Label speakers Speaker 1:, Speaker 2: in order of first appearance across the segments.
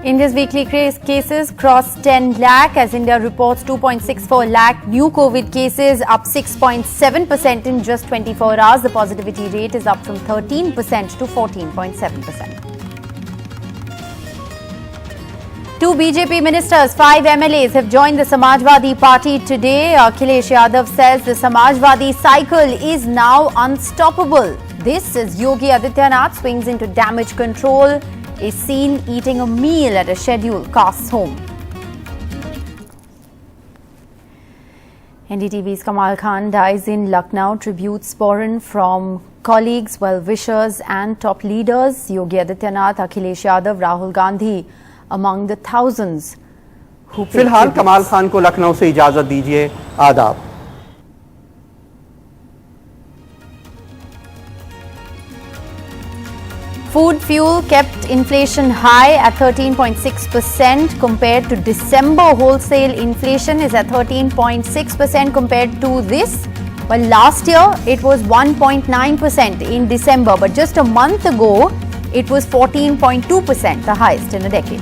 Speaker 1: India's weekly cases crossed 10 lakh as India reports 2.64 lakh new COVID cases, up 6.7% in just 24 hours. The positivity rate is up from 13% to 14.7%. Two BJP ministers, 5 MLAs have joined the Samajwadi Party today. Akhilesh Yadav says the Samajwadi cycle is now unstoppable. This as Yogi Adityanath swings into damage control, is seen eating a meal at a scheduled caste's home. NDTV's Kamal Khan dies in Lucknow. Tributes pouring from colleagues, well-wishers and top leaders. Yogi Adityanath, Akhilesh Yadav, Rahul Gandhi among the thousands who paid
Speaker 2: फिलहाल
Speaker 1: tributes.
Speaker 2: कमाल खान को लखनऊ से इजाजत दीजिए। आदाब।
Speaker 1: Food fuel kept inflation high at 13.6% compared to December. Wholesale inflation is at 13.6% compared to this. Well, last year it was 1.9% in December, but just a month ago it was 14.2%, the highest in a decade.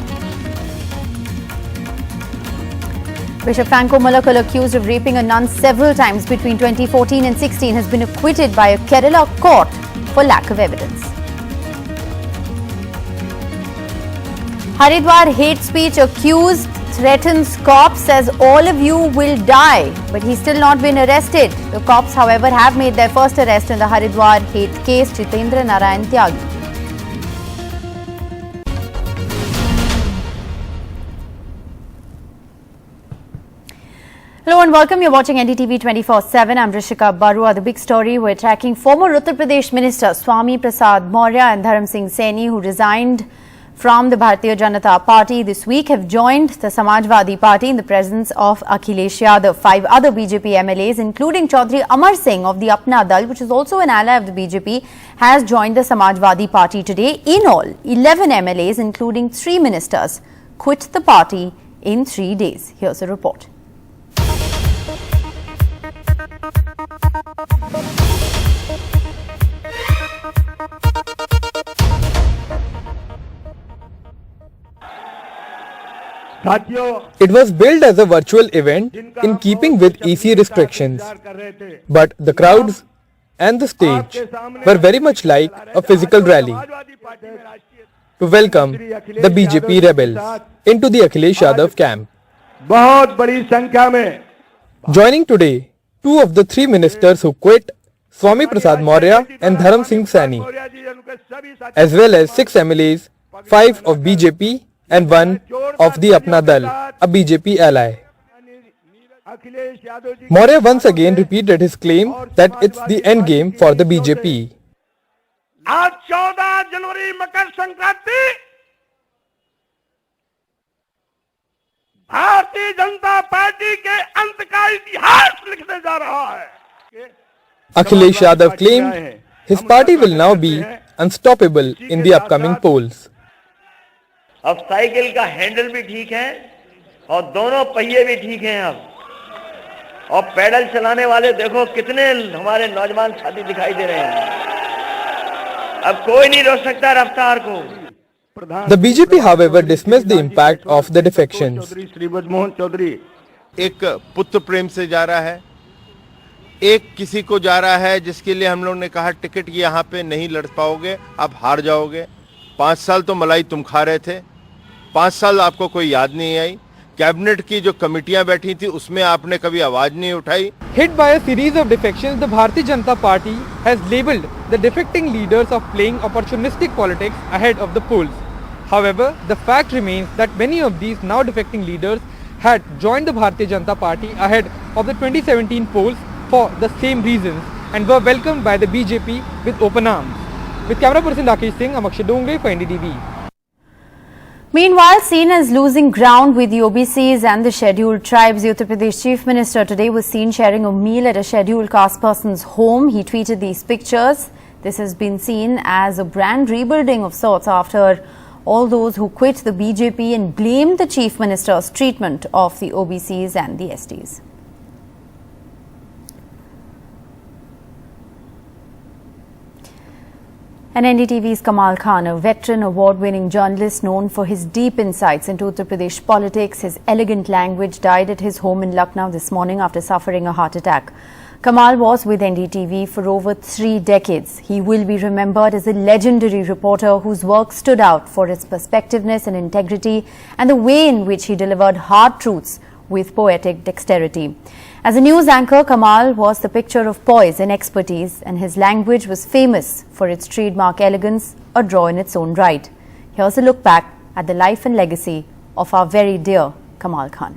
Speaker 1: Bishop Franco Malakal, accused of raping a nun several times between 2014 and 16, has been acquitted by a Kerala court for lack of evidence. Haridwar hate speech accused threatens cops, says all of you will die, but he's still not been arrested. The cops, however, have made their first arrest in the Haridwar hate case. Jitendra Narayan Tyagi. Hello and welcome. You're watching NDTV 24/7. I'm Rishika Barua. The big story, we're tracking former Uttar Pradesh Minister Swami Prasad Maurya and Dharam Singh Saini, who resigned from the Bharatiya Janata Party this week, have joined the Samajwadi Party in the presence of Akhilesh Yadav. 5 other BJP MLAs, including Chaudhry Amar Singh of the Apna Dal, which is also an ally of the BJP, has joined the Samajwadi Party today. In all, 11 MLAs, including 3 ministers, quit the party in 3 days. Here's a report.
Speaker 3: It was billed as a virtual event in keeping with EC restrictions, but the crowds and the stage were very much like a physical rally to welcome the BJP rebels into the Akhilesh Yadav camp. Joining today, 2 of the 3 ministers who quit, Swami Prasad Maurya and Dharam Singh Saini, as well as 6 MLAs, 5 of BJP and 1 of the Apna Dal, a BJP ally. Maurya once again repeated his claim that it's the end game for the BJP.
Speaker 4: आज 14 जनवरी Makar Sankranti Bharatiya Janata party के अंत का इतिहास लिखने जा रहा है.
Speaker 3: Akhilesh Yadav claimed his party will now be unstoppable in the upcoming polls.
Speaker 5: अब साइकिल का हैंडल भी ठीक है और दोनों पहिए भी ठीक हैं अब, और पैडल चलाने वाले देखो कितने हमारे नौजवान साथी दिखाई दे रहे हैं. अब कोई नहीं रोक सकता रफ्तार को.
Speaker 3: The BJP, however, dismissed the impact of the defections.
Speaker 6: एक पुत्र प्रेम से जा रहा है, एक किसी को जा रहा है जिसके लिए हम लोग ने कहा टिकट यहाँ पे नहीं लड़ पाओगे, आप हार जाओगे. 5 साल तो मलाई तुम खा रहे थे, 5 साल आपको कोई याद नहीं आई. कैबिनेट की जो कमिटियां बैठी थी उसमें आपने कभी आवाज नहीं उठाई.
Speaker 3: Hit by a series of defections, the Bharatiya Janata Party has labelled the defecting leaders of playing opportunistic politics ahead of the polls. However, the fact remains that many of these now defecting leaders had joined the Bharatiya Janata Party ahead of the 2017 polls for the same reasons and were welcomed by the BJP with open arms. With camera person Rakesh Singh, I'm Akshay Dongre for NDTV.
Speaker 1: Meanwhile, seen as losing ground with the OBCs and the scheduled tribes, the Uttar Pradesh Chief Minister today was seen sharing a meal at a scheduled caste person's home. He tweeted these pictures. This has been seen as a brand rebuilding of sorts after all those who quit the BJP and blamed the Chief Minister's treatment of the OBCs and the STs. And NDTV's Kamal Khan, a veteran award-winning journalist known for his deep insights into Uttar Pradesh politics, his elegant language, died at his home in Lucknow this morning after suffering a heart attack. Kamal was with NDTV for over 3 decades. He will be remembered as a legendary reporter whose work stood out for its perspectiveness and integrity and the way in which he delivered hard truths with poetic dexterity. As a news anchor, Kamal was the picture of poise and expertise, and his language was famous for its trademark elegance, a draw in its own right. Here's a look back at the life and legacy of our very dear Kamal Khan.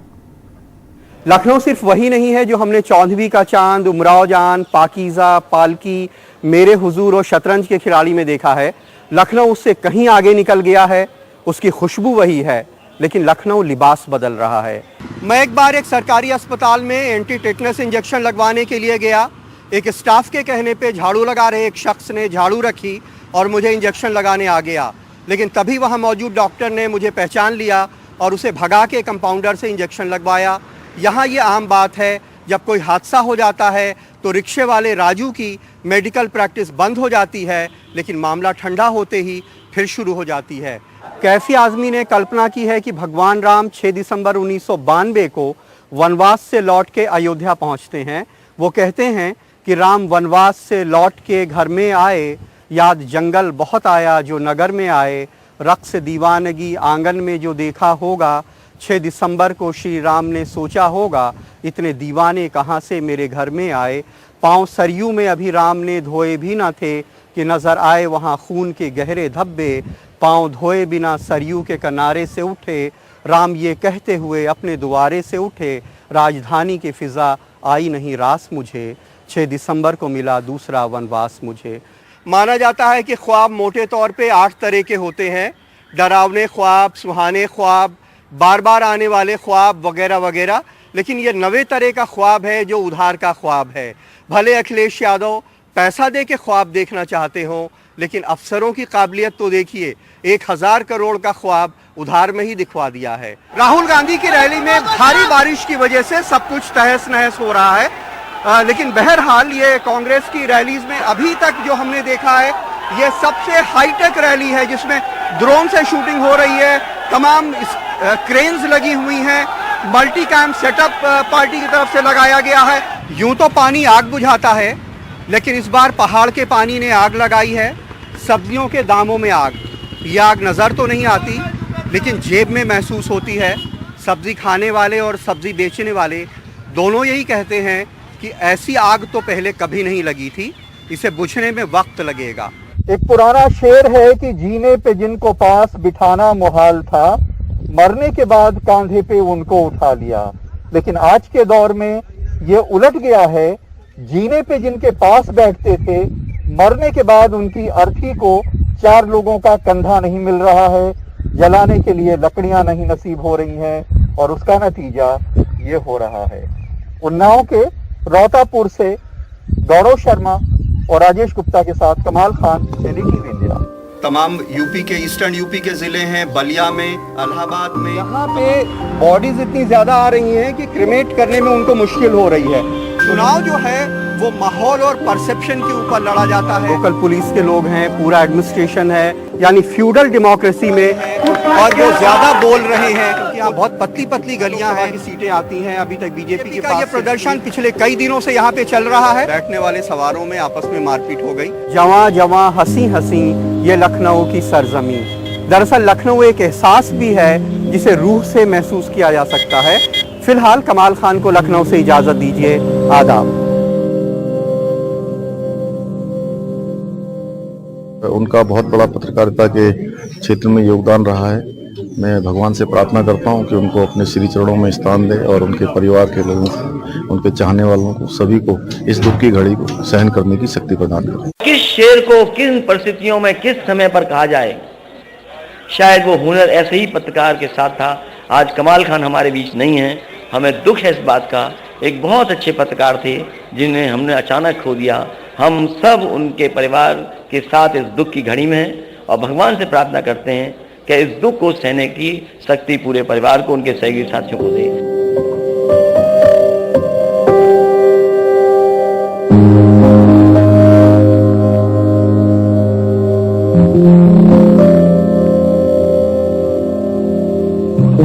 Speaker 2: Lucknow सिर्फ वही नहीं है जो हमने चौंधवी का चांद, उमराव जान, पाकीज़ा, पालकी, मेरे हुजूर और शतरंज के खिलाड़ी में देखा है। लखनऊ उससे कहीं आगे निकल गया है। उसकी खुशबू वही है, लेकिन लखनऊ लिबास बदल रहा है। मैं एक बार एक सरकारी अस्पताल में एंटी टेटनस इंजेक्शन लगवाने के लिए गया। एक स्टाफ के कहने पे झाड़ू लगा रहे एक शख्स ने झाड़ू रखी और मुझे इंजेक्शन लगाने आ गया, लेकिन तभी वहाँ मौजूद डॉक्टर ने मुझे पहचान लिया और उसे भगा के कंपाउंडर से इंजेक्शन लगवाया। यहाँ ये आम बात है, जब कोई हादसा हो जाता है तो रिक्शे वाले राजू की मेडिकल प्रैक्टिस बंद हो जाती है, लेकिन मामला ठंडा होते ही फिर शुरू हो जाती है। कैफी आज़मी ने कल्पना की है कि भगवान राम 6 दिसंबर 1992 को वनवास से लौट के अयोध्या पहुंचते हैं। वो कहते हैं कि राम वनवास से लौट के घर में आए, याद जंगल बहुत आया जो नगर में आए, रक्स दीवानगी आंगन में जो देखा होगा, 6 दिसंबर को श्री राम ने सोचा होगा, इतने दीवाने कहाँ से मेरे घर में आए। पाँव सरयू में अभी राम ने धोए भी ना थे कि नज़र आए वहाँ खून के गहरे धब्बे। पाँव धोए बिना सरयू के किनारे से उठे, राम ये कहते हुए अपने द्वारे से उठे, राजधानी की फ़िज़ा आई नहीं रास मुझे, 6 दिसंबर को मिला दूसरा वनवास मुझे। माना जाता है कि ख्वाब मोटे तौर पे 8 तरह के होते हैं, डरावने ख्वाब, सुहाने ख्वाब, बार बार आने वाले ख्वाब वगैरह वगैरह, लेकिन ये 9वें तरह का ख्वाब है जो उधार का ख्वाब है। भले अखिलेश यादव पैसा दे के ख्वाब देखना चाहते हो, लेकिन अफसरों की काबिलियत तो देखिए, 1000 करोड़ का ख्वाब उधार में ही दिखवा दिया है। राहुल गांधी की रैली में भारी बारिश की वजह से सब कुछ तहस नहस हो रहा है, लेकिन बहरहाल ये कांग्रेस की रैलीज में अभी तक जो हमने देखा है, ये सबसे हाईटेक रैली है जिसमें ड्रोन से शूटिंग हो रही है, तमाम क्रेन्स लगी हुई हैं, मल्टी कैम सेटअप पार्टी की तरफ से लगाया गया है। यूं तो पानी आग बुझाता है, लेकिन इस बार पहाड़ के पानी ने आग लगाई है। सब्जियों के दामों में आग, ये आग नज़र तो नहीं आती, लेकिन जेब में महसूस होती है। सब्ज़ी खाने वाले और सब्ज़ी बेचने वाले दोनों यही कहते हैं कि ऐसी आग तो पहले कभी नहीं लगी थी, इसे बुझने में वक्त लगेगा।
Speaker 7: एक पुराना शेर है कि जीने पे जिनको पास बिठाना मुहाल था, मरने के बाद कांधे पे उनको उठा लिया। लेकिन आज के दौर में ये उलट गया है, जीने पे जिनके पास बैठते थे, मरने के बाद उनकी अर्थी को 4 लोगों का कंधा नहीं मिल रहा है, जलाने के लिए लकड़ियां नहीं नसीब हो रही हैं, और उसका नतीजा ये हो रहा है। उन्नाव के रोतापुर से गौरव शर्मा और राजेश गुप्ता के साथ कमाल खान, NDTV इंडिया। तमाम यूपी के, ईस्टर्न यूपी के जिले हैं, बलिया में, इलाहाबाद में, यहाँ पे बॉडीज इतनी ज्यादा आ रही हैं कि क्रिमेट करने में उनको मुश्किल हो रही है। चुनाव जो है वो माहौल और परसेप्शन के ऊपर लड़ा जाता है। लोकल पुलिस के लोग हैं, पूरा एडमिनिस्ट्रेशन है, यानी फ्यूडल डेमोक्रेसी में, और वो ज्यादा बोल रहे हैं क्योंकि यहाँ बहुत पतली पतली गलियां हैं, सीटें आती हैं। अभी तक बीजेपी के पास ये प्रदर्शन पिछले कई दिनों से यहाँ पे चल रहा है। बैठने वाले सवारों में आपस में मारपीट हो गई। जवां जवां हंसी हंसी ये लखनऊ की सरजमी। दरअसल लखनऊ एक एहसास भी है जिसे रूह से महसूस किया जा सकता है। फिलहाल कमाल खान को लखनऊ से इजाजत दीजिए। आदाब।
Speaker 8: उनका बहुत बड़ा पत्रकारिता के क्षेत्र में योगदान रहा है। मैं भगवान से प्रार्थना करता हूं कि उनको अपने श्री चरणों में स्थान दे और उनके परिवार के लोगों को, उनके चाहने वालों को, सभी को इस दुख की घड़ी को सहन करने की शक्ति प्रदान करें।
Speaker 5: किस शेर को किन परिस्थितियों में किस समय पर कहा जाए, शायद वो हुनर ऐसे ही पत्रकार के साथ था। आज कमाल खान हमारे बीच नहीं है, हमें दुख है इस बात का। एक बहुत अच्छे पत्रकार थे जिन्हें हमने अचानक खो दिया। हम सब उनके परिवार के साथ इस दुख की घड़ी में हैं और भगवान से प्रार्थना करते हैं कि इस दुख को सहने की शक्ति पूरे परिवार को, उनके सहयोगी साथियों को दे।
Speaker 1: And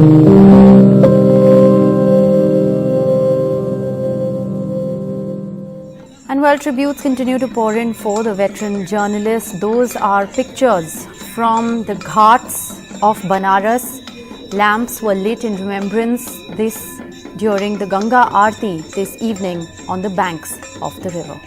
Speaker 1: while tributes continue to pour in for the veteran journalist, those are pictures from the ghats of Banaras. Lamps were lit in remembrance this during the Ganga Aarti this evening on the banks of the river.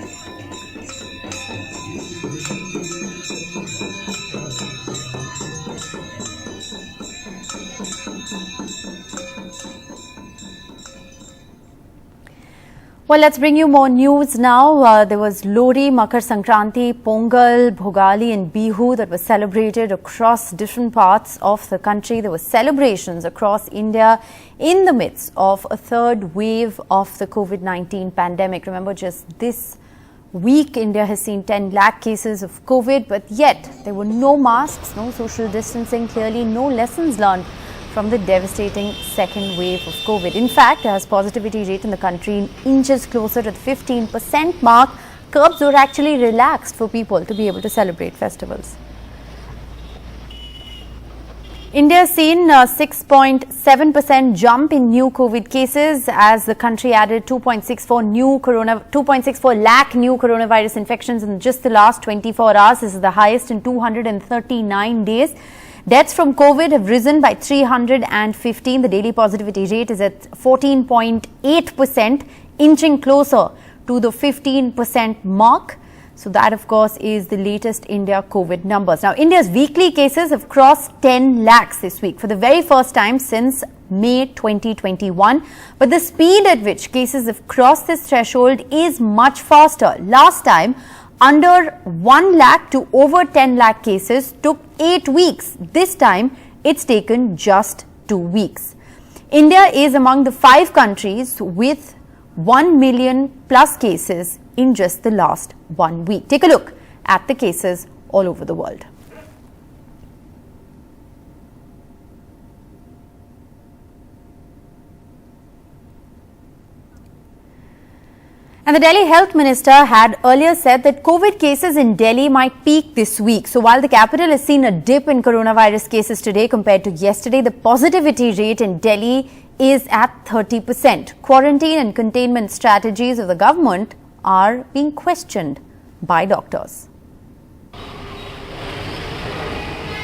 Speaker 1: Well, let's bring you more news now. There was Lohri, Makar Sankranti, Pongal, Bhogali and Bihu that were celebrated across different parts of the country. There were celebrations across India in the midst of a third wave of the COVID-19 pandemic. Remember, just this week, India has seen 10 lakh cases of COVID, but yet there were no masks, no social distancing, clearly no lessons learned from the devastating second wave of COVID. In fact, as positivity rate in the country inches closer to the 15% mark, curbs were actually relaxed for people to be able to celebrate festivals. India has seen a 6.7% jump in new COVID cases as the country added 2.64 lakh new coronavirus infections in just the last 24 hours. This is the highest in 239 days. Deaths from COVID have risen by 315. The daily positivity rate is at 14.8%, inching closer to the 15% mark. So that, of course, is the latest India COVID numbers. Now, India's weekly cases have crossed 10 lakhs this week for the very first time since May 2021. But the speed at which cases have crossed this threshold is much faster. Last time, under 1 lakh to over 10 lakh cases took 8 weeks. This time, it's taken just 2 weeks. India is among the 5 countries with 1 million plus cases in just the last 1 week. Take a look at the cases all over the world. And the Delhi Health Minister had earlier said that COVID cases in Delhi might peak this week. So while the capital has seen a dip in coronavirus cases today compared to yesterday, the positivity rate in Delhi is at 30%. Quarantine and containment strategies of the government are being questioned by doctors.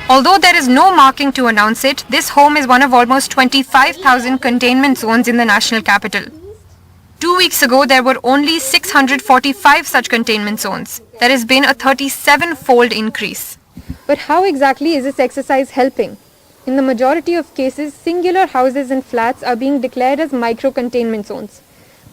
Speaker 9: Although there is no marking to announce it, this home is one of almost 25,000 containment zones in the national capital. 2 weeks ago, there were only 645 such containment zones. There has been a 37-fold increase.
Speaker 10: But how exactly is this exercise helping? In the majority of cases, singular houses and flats are being declared as micro-containment zones.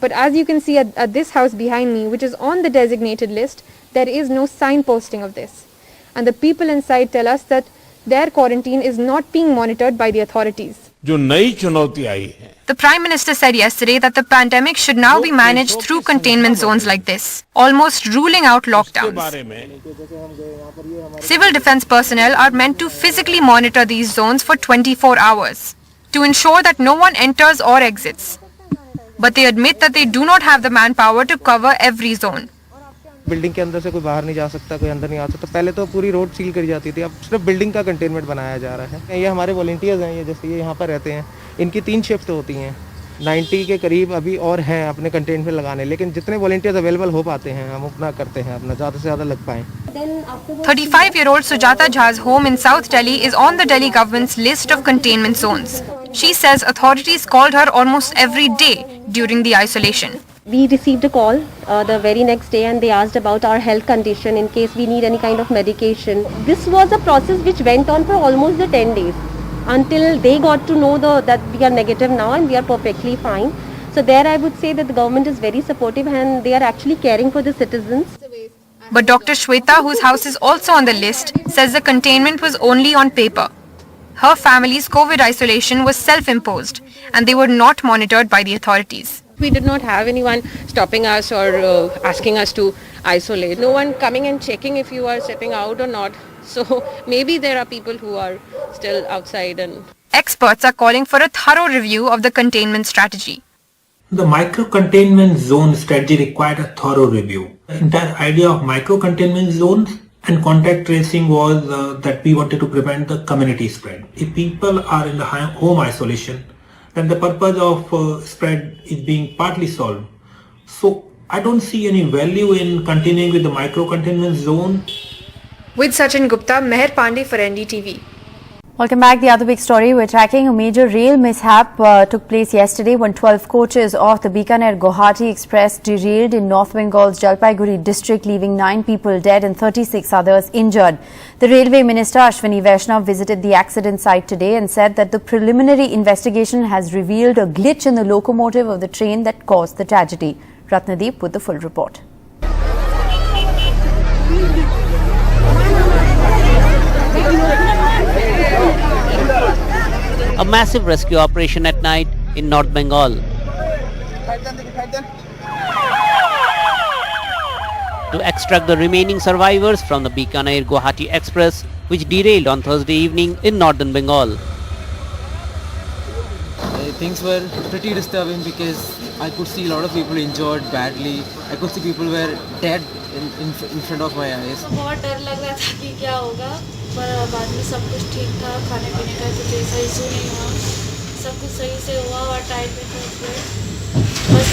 Speaker 10: But as you can see at this house behind me, which is on the designated list, there is no signposting of this. And the people inside tell us that their quarantine is not being monitored by the authorities.
Speaker 9: The Prime Minister said yesterday that the pandemic should now be managed through containment zones like this, almost ruling out lockdowns. Civil defense personnel are meant to physically monitor these zones for 24 hours to ensure that no one enters or exits. But they admit that they do not have the manpower to cover every zone.
Speaker 3: Building के अंदर से कोई बाहर नहीं जा सकता, कोई अंदर नहीं आ सकता। पहले तो पूरी रोड सील करी जाती थी, अब सिर्फ बिल्डिंग का कंटेनमेंट बनाया जा रहा है। ये हमारे वॉलंटियर्स हैं, ये जैसे ये यहाँ पर रहते हैं, इनकी 3 शिफ्ट होती हैं। 90 के करीब अभी और हैं अपने कंटेनमेंट में लगाने, लेकिन जितने वॉलंटियर्स अवेलेबल हो पाते हैं हम अपना करते हैं, अपना ज़्यादा से ज़्यादा लग पाएँ।
Speaker 9: 35-year-old Sujata Jha's home in South Delhi is on the Delhi government's list of containment zones. She says authorities called her almost every day during the isolation.
Speaker 11: We received a call the very next day and they asked about our health condition in case we need any kind of medication. This was a process which went on for almost 10 days until they got to know that we are negative now and we are perfectly fine. So there I would say that the government is very supportive and they are actually caring for the citizens.
Speaker 9: But Dr. Shweta, whose house is also on the list, says the containment was only on paper. Her family's COVID isolation was self-imposed and they were not monitored by the authorities.
Speaker 10: We did not have anyone stopping us or asking us to isolate. No one coming and checking if you are stepping out or not. So maybe there are people who are still outside. And
Speaker 9: experts are calling for a thorough review of the containment strategy.
Speaker 12: The micro-containment zone strategy required a thorough review. The entire idea of micro-containment zones And contact tracing was that we wanted to prevent the community spread. If people are in the home isolation, then the purpose of spread is being partly solved. So I don't see any value in continuing with the micro-containment zone.
Speaker 9: With Sachin Gupta, Meher Pandey for NDTV.
Speaker 1: Welcome back. The other big story we're tracking, a major rail mishap took place yesterday when 12 coaches of the Bihari Express derailed in North Bengal's Jalpaiguri district, leaving 9 people dead and 36 others injured. The Railway Minister Ashwani Vaishnav visited the accident site today and said that the preliminary investigation has revealed a glitch in the locomotive of the train that caused the tragedy. Ratnadeep with the full report.
Speaker 13: A massive rescue operation at night in North Bengal. To extract the remaining survivors from the Bihari Express, which derailed on Thursday evening in northern Bengal.
Speaker 14: Things were pretty disturbing because I could see a lot of people injured badly. I could see people were dead in front of my eyes.
Speaker 15: बहुत डर लग रहा था कि क्या होगा, पर बाद में सब कुछ ठीक था, खाने पीने का कुछ ऐसा इशू नहीं हुआ, सब कुछ सही से हुआ और टाइम पे पहुंच गए। बस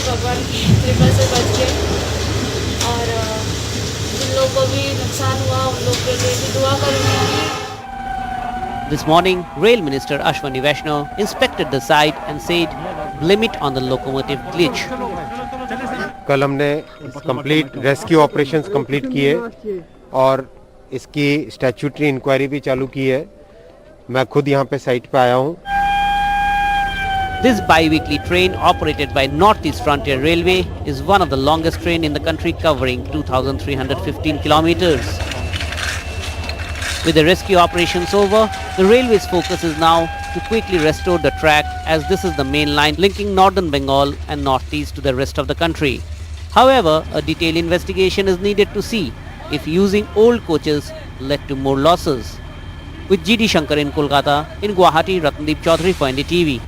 Speaker 15: भगवान की कृपा से बच गए और जिन लोगों को भी नुकसान हुआ उन लोगों के लिए भी दुआ करूँगी।
Speaker 13: This morning, Rail Minister Ashwani Vaishnav inspected the site and said, blame it on the locomotive glitch.
Speaker 16: कल हमने कंप्लीट रेस्क्यू ऑपरेशंस कंप्लीट किए और इसकी स्टैट्यूटरी इंक्वायरी भी चालू की है। मैं खुद यहाँ पे साइट पे आया हूँ।
Speaker 13: This bi-weekly train operated by Northeast Frontier Railway is one of the longest train in the country, covering 2,315 kilometers. With the rescue operations over, the railway's focus is now to quickly restore the track, as this is the main line linking northern Bengal and northeast to the rest of the country. However, a detailed investigation is needed to see if using old coaches led to more losses. With GD Shankar in Kolkata, in Guwahati, Ratnadeep Chaudhary for NDTV.